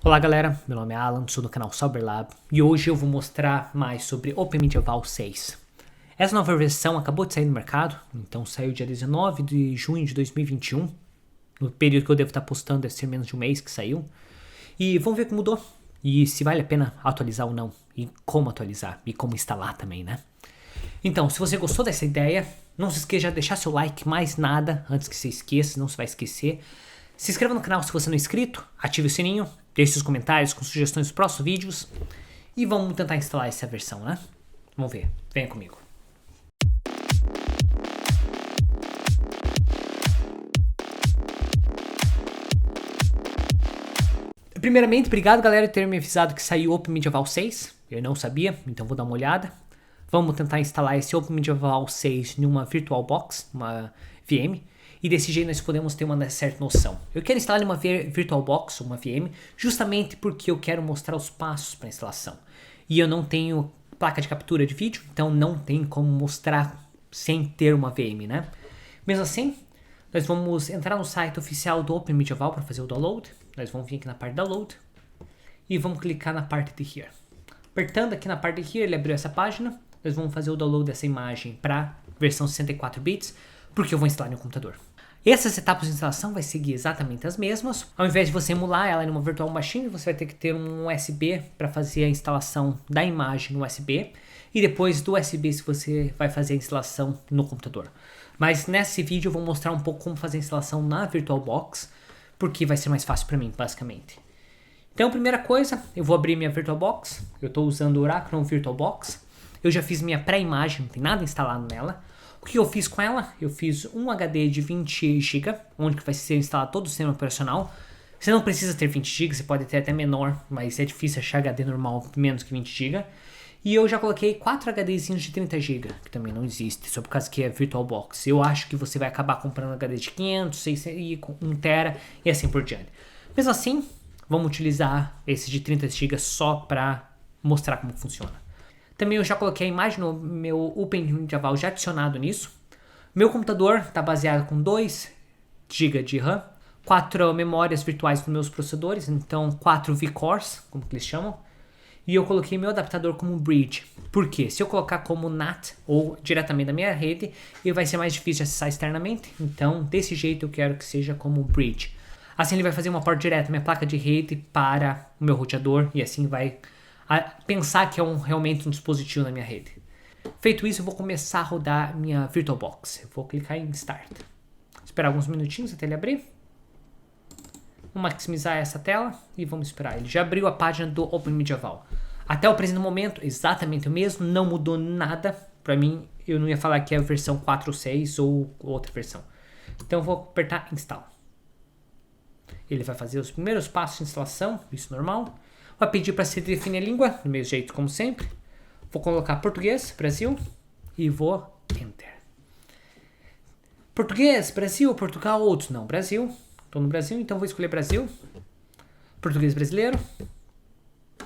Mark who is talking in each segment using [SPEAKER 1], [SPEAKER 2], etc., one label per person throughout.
[SPEAKER 1] Olá galera, meu nome é Alan, sou do canal Cyberlab e hoje eu vou mostrar mais sobre OpenMedieval 6. Essa nova versão acabou de sair no mercado, então saiu dia 19 de junho de 2021, no período que eu devo estar postando deve ser menos de um mês que saiu. E vamos ver como mudou e se vale a pena atualizar ou não, e como atualizar e como instalar também, né? Então, se você gostou dessa ideia, não se esqueça de deixar seu like, mais nada, antes que você esqueça, não se vai esquecer. Se inscreva no canal se você não é inscrito, ative o sininho, deixe seus comentários com sugestões dos próximos vídeos e vamos tentar instalar essa versão, né? Vamos ver, venha comigo. Primeiramente, obrigado galera por ter me avisado que saiu OpenMedieval 6, eu não sabia, então vou dar uma olhada. Vamos tentar instalar esse OpenMedieval 6 em uma VirtualBox, uma VM. E desse jeito nós podemos ter uma certa noção. Eu quero instalar uma VirtualBox, uma VM, justamente porque eu quero mostrar os passos para a instalação. E eu não tenho placa de captura de vídeo, então não tem como mostrar sem ter uma VM, né? Mesmo assim, nós vamos entrar no site oficial do OpenMedieval para fazer o download. Nós vamos vir aqui na parte de download e vamos clicar na parte de here. Apertando aqui na parte de here, ele abriu essa página. Nós vamos fazer o download dessa imagem para versão 64 bits, porque eu vou instalar no computador. Essas etapas de instalação vai seguir exatamente as mesmas. Ao invés de você emular ela em uma virtual machine, você vai ter que ter um USB para fazer a instalação da imagem no USB. E depois do USB você vai fazer a instalação no computador. Mas nesse vídeo eu vou mostrar um pouco como fazer a instalação na VirtualBox, porque vai ser mais fácil para mim, basicamente. Então, primeira coisa, eu vou abrir minha VirtualBox. Eu estou usando o Oracle VirtualBox. Eu já fiz minha pré-imagem, não tem nada instalado nela. O que eu fiz com ela? Eu fiz um HD de 20 GB, onde vai ser instalado todo o sistema operacional. Você não precisa ter 20 GB, você pode ter até menor, mas é difícil achar HD normal menos que 20 GB. E eu já coloquei 4 HDzinhos de 30 GB, que também não existe, só por causa que é VirtualBox. Eu acho que você vai acabar comprando HD de 500, 600 e 1 TB e assim por diante. Mesmo assim, vamos utilizar esse de 30 GB só para mostrar como funciona. Também eu já coloquei a imagem no meu OpenMedieval já adicionado nisso. Meu computador está baseado com 2 GB de RAM, 4 memórias virtuais nos meus processadores, então 4 vCores, como que eles chamam. E eu coloquei meu adaptador como bridge. Por quê? Se eu colocar como NAT ou diretamente da minha rede, ele vai ser mais difícil de acessar externamente. Então, desse jeito eu quero que seja como bridge. Assim ele vai fazer uma porta direta da minha placa de rede para o meu roteador e assim vai pensar que é realmente um dispositivo na minha rede. Feito isso, eu vou começar a rodar minha VirtualBox. Eu vou clicar em Start. Esperar alguns minutinhos até ele abrir. Vou maximizar essa tela e vamos esperar. Ele já abriu a página do OpenMedieval. Até o presente momento, exatamente o mesmo, não mudou nada. Para mim, eu não ia falar que é a versão 4.6 ou outra versão. Então eu vou apertar Install. Ele vai fazer os primeiros passos de instalação, isso normal. Vai pedir para se definir a língua, do mesmo jeito como sempre. Vou colocar português, Brasil, e vou Enter. Português, Brasil, Portugal, outros não. Brasil, estou no Brasil, então vou escolher Brasil. Português brasileiro.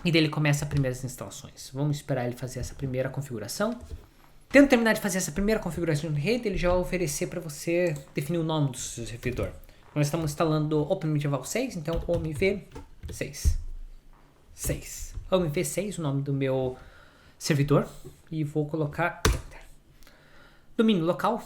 [SPEAKER 1] E daí ele começa as primeiras instalações. Vamos esperar ele fazer essa primeira configuração. Tendo terminar de fazer essa primeira configuração de rede, ele já vai oferecer para você definir o nome do seu servidor. Nós estamos instalando o OpenMedieval 6, então OMV6. OMV6, o nome do meu servidor, e vou colocar Enter. Domínio local,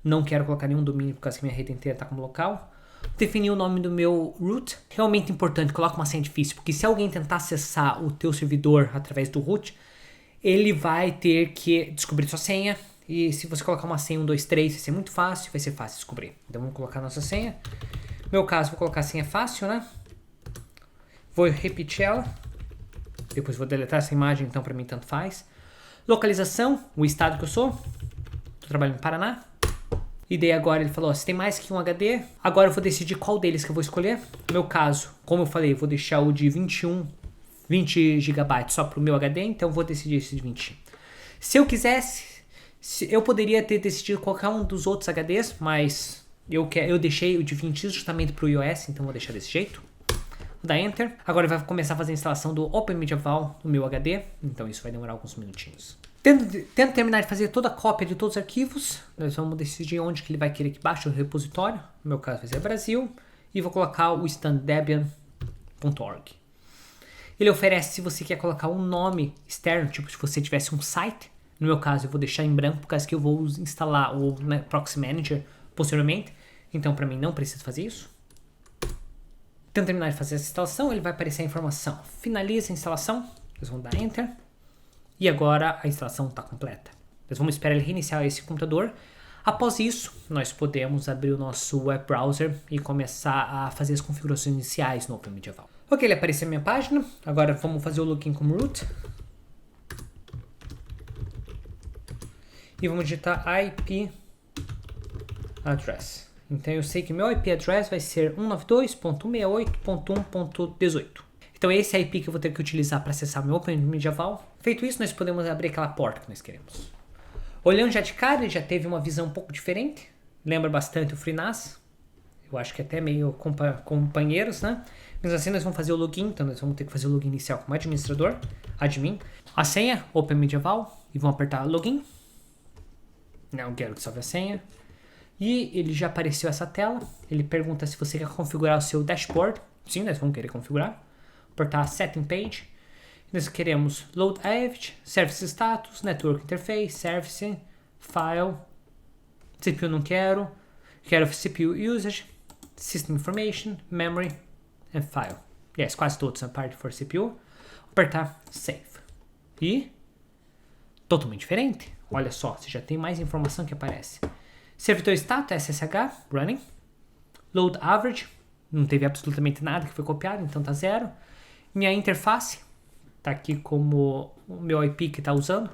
[SPEAKER 1] não quero colocar nenhum domínio por causa que minha rede inteira está como local. Definir o nome do meu root, realmente importante, coloca uma senha difícil, porque se alguém tentar acessar o teu servidor através do root, ele vai ter que descobrir sua senha, e se você colocar uma senha 1, 2, 3, vai ser muito fácil, vai ser fácil descobrir. Então vamos colocar a nossa senha. No meu caso, vou colocar a senha fácil, né? Vou repetir ela. Depois vou deletar essa imagem, então para mim tanto faz. Localização, o estado que eu sou. Estou trabalhando no Paraná. E daí agora ele falou, ó, se tem mais que um HD, agora eu vou decidir qual deles que eu vou escolher. No meu caso, como eu falei, eu vou deixar o de 20 GB só para o meu HD, então eu vou decidir esse de 20. Se eu quisesse, eu poderia ter decidido qualquer um dos outros HDs, mas eu deixei o de 20 justamente para o iOS, então vou deixar desse jeito. Vou dar Enter. Agora ele vai começar a fazer a instalação do OpenMedieval no meu HD, então isso vai demorar alguns minutinhos. Tendo terminar de fazer toda a cópia de todos os arquivos, nós vamos decidir onde que ele vai querer que baixe o repositório. No meu caso vai ser Brasil. E vou colocar o standdebian.org. Ele oferece se você quer colocar um nome externo, tipo se você tivesse um site. No meu caso, eu vou deixar em branco por causa que eu vou instalar o Proxy Manager posteriormente. Então, para mim, não preciso fazer isso. Então, terminar de fazer essa instalação, ele vai aparecer a informação. Finaliza a instalação. Nós vamos dar Enter. E agora a instalação está completa. Nós vamos esperar ele reiniciar esse computador. Após isso, nós podemos abrir o nosso web browser e começar a fazer as configurações iniciais no OpenMedieval. Ok, ele apareceu na minha página. Agora vamos fazer o login como root. E vamos digitar IP address. Então eu sei que meu IP address vai ser 192.168.1.18. Então esse é a IP que eu vou ter que utilizar para acessar o meu OpenMedieval. Feito isso, nós podemos abrir aquela porta que nós queremos. Olhando já de cara, ele já teve uma visão um pouco diferente. Lembra bastante o FreeNAS. Eu acho que até meio companheiros, né? Mas assim nós vamos fazer o login. Então nós vamos ter que fazer o login inicial como administrador. Admin. A senha, OpenMedieval. E vamos apertar login. Não quero que salve a senha. E ele já apareceu essa tela. Ele pergunta se você quer configurar o seu dashboard. Sim, nós vamos querer configurar. Apertar Setting Page. Nós queremos Load Average, Service Status, Network Interface, Service, File, CPU não quero CPU Usage, System Information, Memory and File. Yes, quase todos a parte for CPU. Apertar Save. E totalmente diferente. Olha só, você já tem mais informação que aparece. Servidor Status, SSH, Running. Load Average, não teve absolutamente nada que foi copiado, então tá 0. Minha interface tá aqui como o meu IP que tá usando.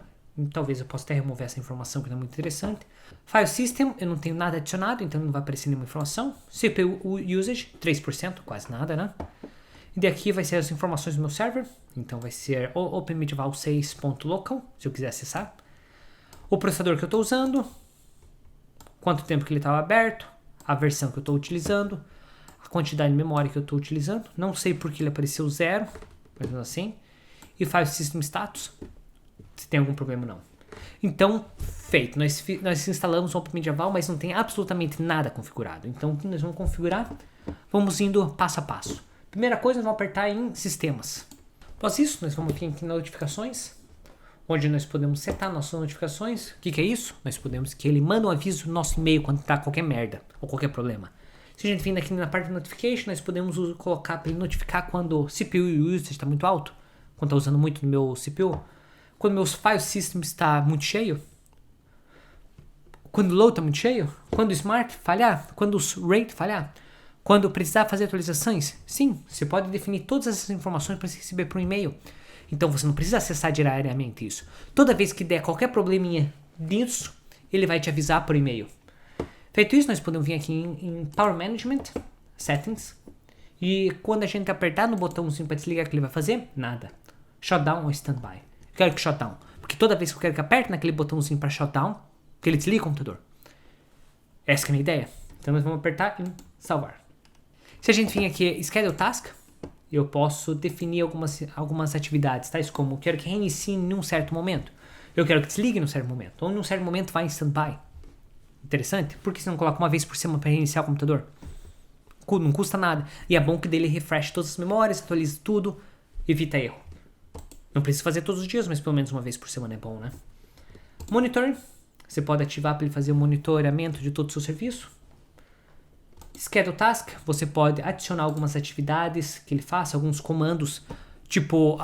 [SPEAKER 1] Talvez eu possa até remover essa informação que não é muito interessante. File System, eu não tenho nada adicionado, então não vai aparecer nenhuma informação. CPU Usage, 3%, quase nada, né? E daqui vai ser as informações do meu server. Então vai ser o OpenMedieval6.local, se eu quiser acessar. O processador que eu estou usando. Quanto tempo que ele estava aberto. A versão que eu estou utilizando. A quantidade de memória que eu estou utilizando. Não sei porque ele apareceu 0, mas assim. E File System Status. Se tem algum problema ou não. Então, feito. Nós instalamos o OpenMedieval, mas não tem absolutamente nada configurado. Então, o que nós vamos configurar? Vamos indo passo a passo. Primeira coisa, nós vamos apertar em Sistemas. Após isso, nós vamos vir aqui em Notificações, onde nós podemos setar nossas notificações. O que é isso? Nós podemos que ele manda um aviso no nosso e-mail quando está qualquer merda ou qualquer problema. Se a gente vir aqui na parte de Notification, nós podemos colocar para ele notificar quando o CPU usage está muito alto, quando está usando muito no meu CPU, quando meu file system está muito cheio, quando o load está muito cheio, quando o smart falhar, quando o rate falhar, quando precisar fazer atualizações. Sim, você pode definir todas essas informações para receber por e-mail. Então você não precisa acessar diariamente isso. Toda vez que der qualquer probleminha nisso, ele vai te avisar por e-mail. Feito isso, nós podemos vir aqui em Power Management, Settings. E quando a gente apertar no botãozinho para desligar, o que ele vai fazer? Nada. Shutdown ou Standby. Eu quero que shutdown. Porque toda vez que eu quero que aperte naquele botãozinho para shutdown, que ele desliga o computador. Essa que é a minha ideia. Então nós vamos apertar em salvar. Se a gente vir aqui Schedule Task, eu posso definir algumas atividades, tais como eu quero que reinicie em um certo momento. Eu quero que desligue em um certo momento. Ou em um certo momento vai em standby. Interessante. Por que você não coloca uma vez por semana para reiniciar o computador? Não custa nada. E é bom que dele refresh todas as memórias, atualize tudo, evita erro. Não precisa fazer todos os dias, mas pelo menos uma vez por semana é bom, né? Monitoring. Você pode ativar para ele fazer o monitoramento de todo o seu serviço. Schedule Task, você pode adicionar algumas atividades que ele faça, alguns comandos, tipo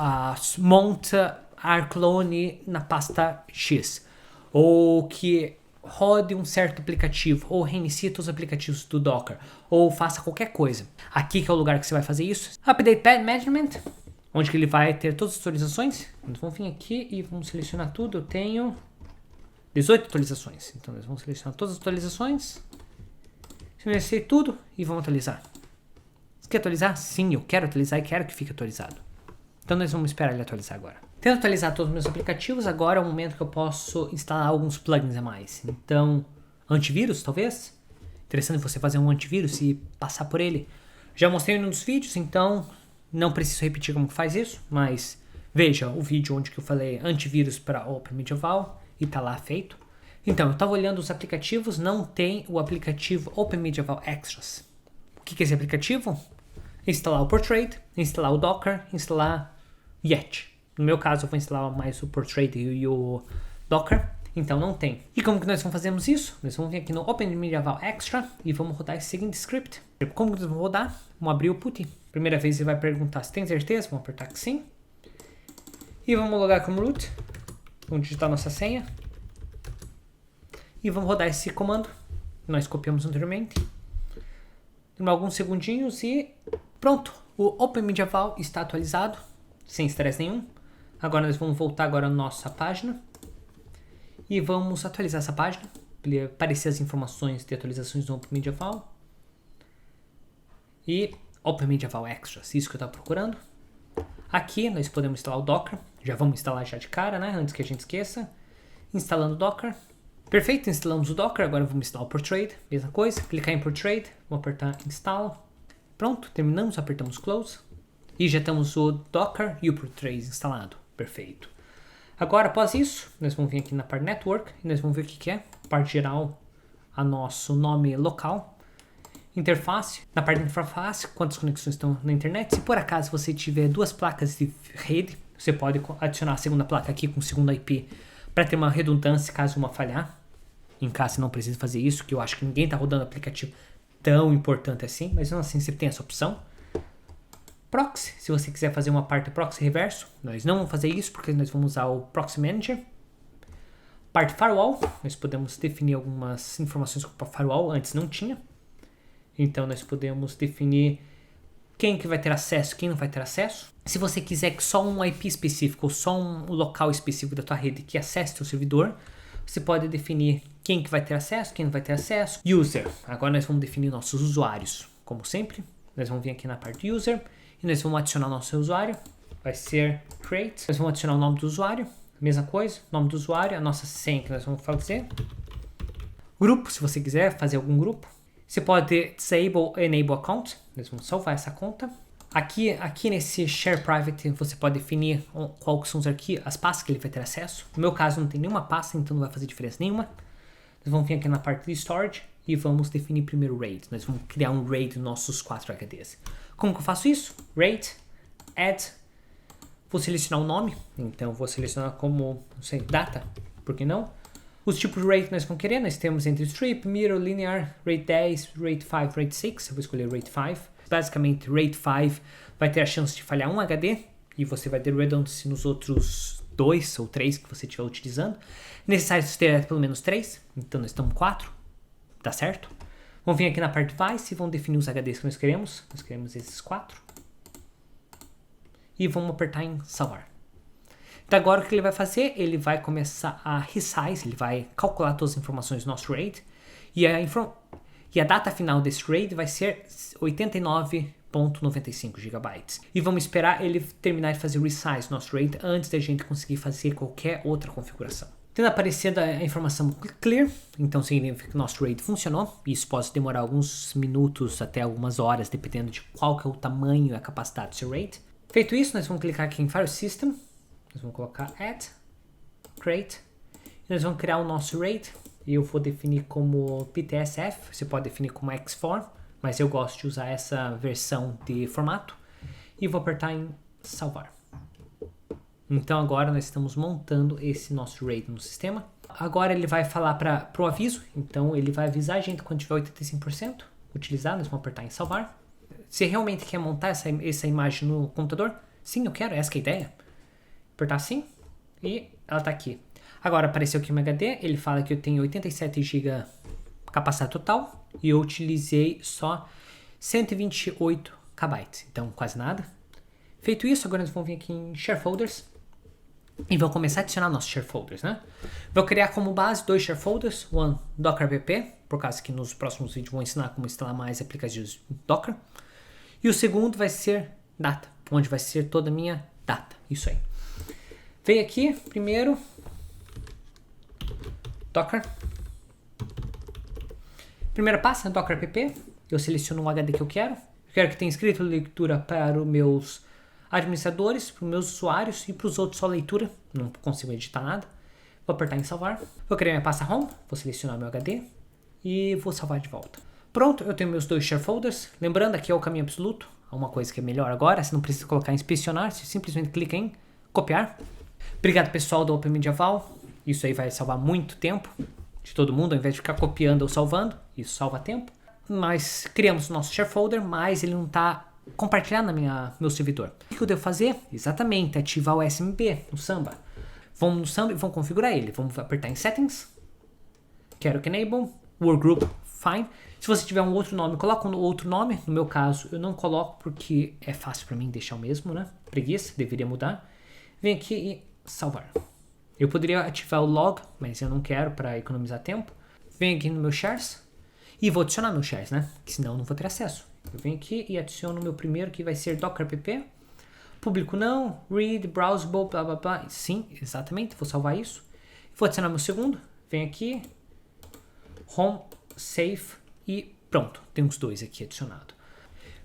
[SPEAKER 1] monta rclone na pasta X, ou que rode um certo aplicativo, ou reinicie todos os aplicativos do Docker, ou faça qualquer coisa. Aqui que é o lugar que você vai fazer isso. Update Pad Management, onde que ele vai ter todas as atualizações. Nós vamos vir aqui e vamos selecionar tudo. Eu tenho 18 atualizações, então nós vamos selecionar todas as atualizações. Silenciei tudo e vamos atualizar. Você quer atualizar? Sim, eu quero atualizar e quero que fique atualizado. Então nós vamos esperar ele atualizar agora. Tendo atualizado todos os meus aplicativos, agora é o momento que eu posso instalar alguns plugins a mais. Então, antivírus talvez? Interessante você fazer um antivírus e passar por ele. Já mostrei em um dos vídeos, então não preciso repetir como que faz isso, mas veja o vídeo onde que eu falei antivírus para OpenMedieval e tá lá feito. Então, eu estava olhando os aplicativos, não tem o aplicativo OpenMedieval Extras. O que é esse aplicativo? Instalar o Portrait, instalar o Docker, instalar yet. No meu caso, eu vou instalar mais o Portrait e o Docker, então não tem. E como que nós fazemos isso? Nós vamos vir aqui no Open Medieval Extra e vamos rodar esse seguinte script. Como que nós vamos rodar? Vamos abrir o PuTTY. Primeira vez ele vai perguntar se tem certeza, vamos apertar que sim. E vamos logar como root. Vamos digitar nossa senha. E vamos rodar esse comando que nós copiamos anteriormente. Demora alguns segundinhos e pronto. O Open Medieval está atualizado, sem estresse nenhum. Agora nós vamos voltar agora à nossa página. E vamos atualizar essa página. Para aparecer as informações de atualizações do Open Medieval. E Open Medieval Extras, isso que eu estava procurando. Aqui nós podemos instalar o Docker. Já vamos instalar já de cara, né? Antes que a gente esqueça. Instalando o Docker. Perfeito, instalamos o Docker. Agora vamos instalar o Portrait. Mesma coisa, clicar em Portrait. Vamos apertar Install. Pronto, terminamos, apertamos Close. E já temos o Docker e o Portrait instalado. Perfeito. Agora, após isso, nós vamos vir aqui na parte Network. E nós vamos ver o que é. Parte geral, a nosso nome local. Interface. Na parte de interface, quantas conexões estão na internet. Se por acaso você tiver duas placas de rede, você pode adicionar a segunda placa aqui com o segundo IP para ter uma redundância caso uma falhar. Em caso você não precise fazer isso, que eu acho que ninguém está rodando aplicativo tão importante assim, mas não assim você tem essa opção. Proxy, se você quiser fazer uma parte proxy reverso, nós não vamos fazer isso porque nós vamos usar o Proxy Manager. Parte firewall, nós podemos definir algumas informações para firewall, antes não tinha. Então nós podemos definir quem que vai ter acesso, quem não vai ter acesso. Se você quiser que só um IP específico ou só um local específico da tua rede que acesse teu servidor, você pode definir quem que vai ter acesso, quem não vai ter acesso. User, agora nós vamos definir nossos usuários, como sempre. Nós vamos vir aqui na parte User e nós vamos adicionar nosso usuário. Vai ser Create. Nós vamos adicionar o nome do usuário, mesma coisa, nome do usuário, a nossa senha que nós vamos fazer. Grupo, se você quiser fazer algum grupo. Você pode disable enable account. Nós vamos salvar essa conta. Aqui nesse share private você pode definir quais são as pastas que ele vai ter acesso. No meu caso não tem nenhuma pasta, então não vai fazer diferença nenhuma. Nós vamos vir aqui na parte de storage e vamos definir primeiro RAID. Nós vamos criar um RAID dos nossos 4 HDs. Como que eu faço isso? RAID, add, vou selecionar o nome. Então vou selecionar como, não sei, data, por que não? Os tipos de RAID que nós vamos querer, nós temos entre strip, mirror, linear, RAID 10, RAID 5, RAID 6. Eu vou escolher RAID 5. Basicamente, RAID 5 vai ter a chance de falhar um HD e você vai ter redundancy nos outros 2 ou 3 que você estiver utilizando. Necessário ter pelo menos 3, então nós estamos 4, tá certo? Vamos vir aqui na parte device e vamos definir os HDs que nós queremos. Nós queremos esses 4. E vamos apertar em salvar. Então agora o que ele vai fazer? Ele vai começar a resize, ele vai calcular todas as informações do nosso RAID e a data final desse RAID vai ser 89.95 GB. E vamos esperar ele terminar de fazer o resize do nosso RAID antes da gente conseguir fazer qualquer outra configuração. Tendo aparecido a informação clear, então significa que o nosso RAID funcionou. Isso pode demorar alguns minutos até algumas horas, dependendo de qual que é o tamanho e a capacidade do seu RAID. Feito isso, nós vamos clicar aqui em File System. Nós vamos colocar Add, Create, e nós vamos criar o nosso RAID. E eu vou definir como PTSF, você pode definir como X4, mas eu gosto de usar essa versão de formato. E vou apertar em salvar. Então agora nós estamos montando esse nosso RAID no sistema. Agora ele vai falar para o aviso, então ele vai avisar a gente quando tiver 85% utilizado, nós vamos apertar em salvar. Você realmente quer montar essa imagem no computador? Sim, eu quero, essa é a ideia. Apertar assim e ela está aqui. Agora apareceu aqui o meu HD, ele fala que eu tenho 87 GB capacidade total e eu utilizei só 128 KB, então quase nada. Feito isso, agora nós vamos vir aqui em Share Folders e vamos começar a adicionar nossos Share Folders, né? Vou criar como base 2 Share Folders, um Docker app, por causa que nos próximos vídeos vou ensinar como instalar mais aplicativos Docker. E o segundo vai ser Data, onde vai ser toda a minha data, isso aí. Veio aqui, primeiro, Docker. Primeira pasta, Docker app. Eu seleciono um HD que eu quero. Eu quero que tenha escrito leitura para os meus administradores, para os meus usuários e para os outros só leitura. Não consigo editar nada. Vou apertar em salvar. Vou criar minha pasta home. Vou selecionar meu HD e vou salvar de volta. Pronto, eu tenho meus 2 share folders. Lembrando, aqui é o caminho absoluto. uma coisa que é melhor agora, você não precisa colocar em inspecionar, você simplesmente clica em copiar. Obrigado pessoal do Open Medieval, isso aí vai salvar muito tempo de todo mundo, ao invés de ficar copiando ou salvando, isso salva tempo. Mas criamos o nosso share folder, mas ele não está compartilhado no meu servidor. O que eu devo fazer? Exatamente, ativar o SMB no Samba. Vamos no Samba e vamos configurar ele. Vamos apertar em Settings, quero que Enable, Workgroup, Fine. Se você tiver um outro nome, coloca um outro nome. No meu caso, eu não coloco porque é fácil para mim deixar o mesmo, né? Preguiça, deveria mudar. Vem aqui e salvar. Eu poderia ativar o log, mas eu não quero para economizar tempo. Venho aqui no meu shares e vou adicionar meus shares, né? Que senão eu não vou ter acesso. Eu venho aqui e adiciono o meu primeiro, que vai ser docker app. Público não, read, browsable, blá blá blá. Sim, exatamente, vou salvar isso. Vou adicionar meu segundo. Venho aqui, home, save e pronto. Tem os dois aqui adicionados.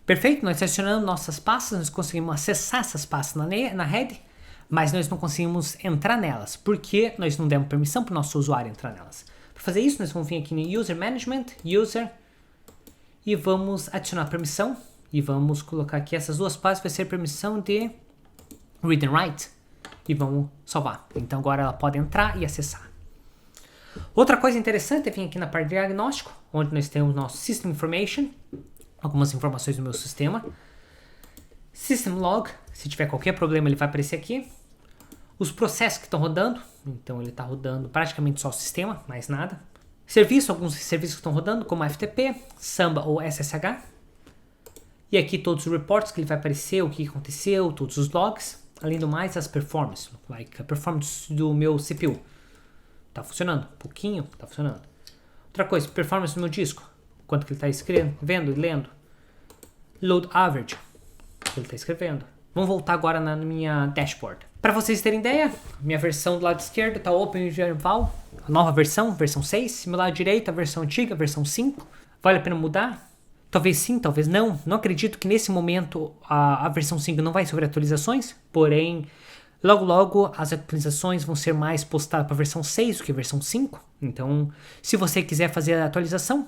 [SPEAKER 1] Perfeito, nós adicionamos nossas pastas, nós conseguimos acessar essas pastas na rede, mas nós não conseguimos entrar nelas, porque nós não demos permissão para o nosso usuário entrar nelas. Para fazer isso, nós vamos vir aqui no User Management, User, e vamos adicionar permissão, e vamos colocar aqui essas duas pastas, vai ser permissão de Read and Write, e vamos salvar. Então agora ela pode entrar e acessar. Outra coisa interessante é vir aqui na parte de diagnóstico, onde nós temos nosso System Information, algumas informações do meu sistema. System Log, se tiver qualquer problema ele vai aparecer aqui. Os processos que estão rodando, então ele está rodando praticamente só o sistema, mais nada. Serviço, alguns serviços que estão rodando, como FTP, Samba ou SSH. E aqui todos os reports que ele vai aparecer, o que aconteceu, todos os logs. Além do mais, as performances, like a performance do meu CPU. Tá funcionando, um pouquinho, tá funcionando. Outra coisa, performance do meu disco. Quanto que ele está escrevendo, vendo e lendo. Load average, ele está escrevendo. Vamos voltar agora na minha dashboard. Para vocês terem ideia, minha versão do lado esquerdo está Open Medieval, a nova versão, versão 6. Meu lado direito, a versão antiga, versão 5. Vale a pena mudar? Talvez sim, talvez não. Não acredito que nesse momento a versão 5 não vai sofrer atualizações, porém, logo as atualizações vão ser mais postadas para a versão 6 do que a versão 5. Então, se você quiser fazer a atualização,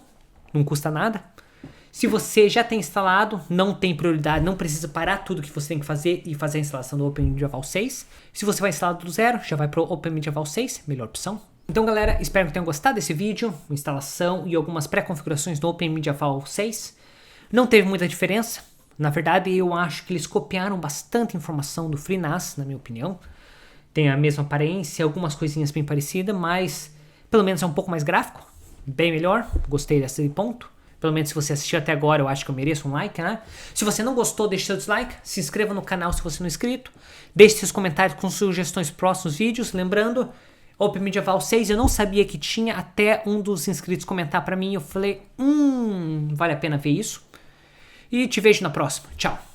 [SPEAKER 1] não custa nada. Se você já tem instalado, não tem prioridade, não precisa parar tudo que você tem que fazer e fazer a instalação do Open Medieval 6. Se você vai instalar do zero, já vai para o Open Medieval 6, melhor opção. Então galera, espero que tenham gostado desse vídeo, instalação e algumas pré-configurações do Open Medieval 6. Não teve muita diferença, na verdade eu acho que eles copiaram bastante informação do FreeNAS, na minha opinião. Tem a mesma aparência, algumas coisinhas bem parecidas, mas pelo menos é um pouco mais gráfico, bem melhor, gostei desse ponto. Pelo menos se você assistiu até agora, eu acho que eu mereço um like, né? Se você não gostou, deixe seu dislike. Se inscreva no canal se você não é inscrito. Deixe seus comentários com sugestões para próximos vídeos. Lembrando, Open Medieval 6 eu não sabia que tinha, até um dos inscritos comentar para mim. Eu falei, vale a pena ver isso. E te vejo na próxima. Tchau.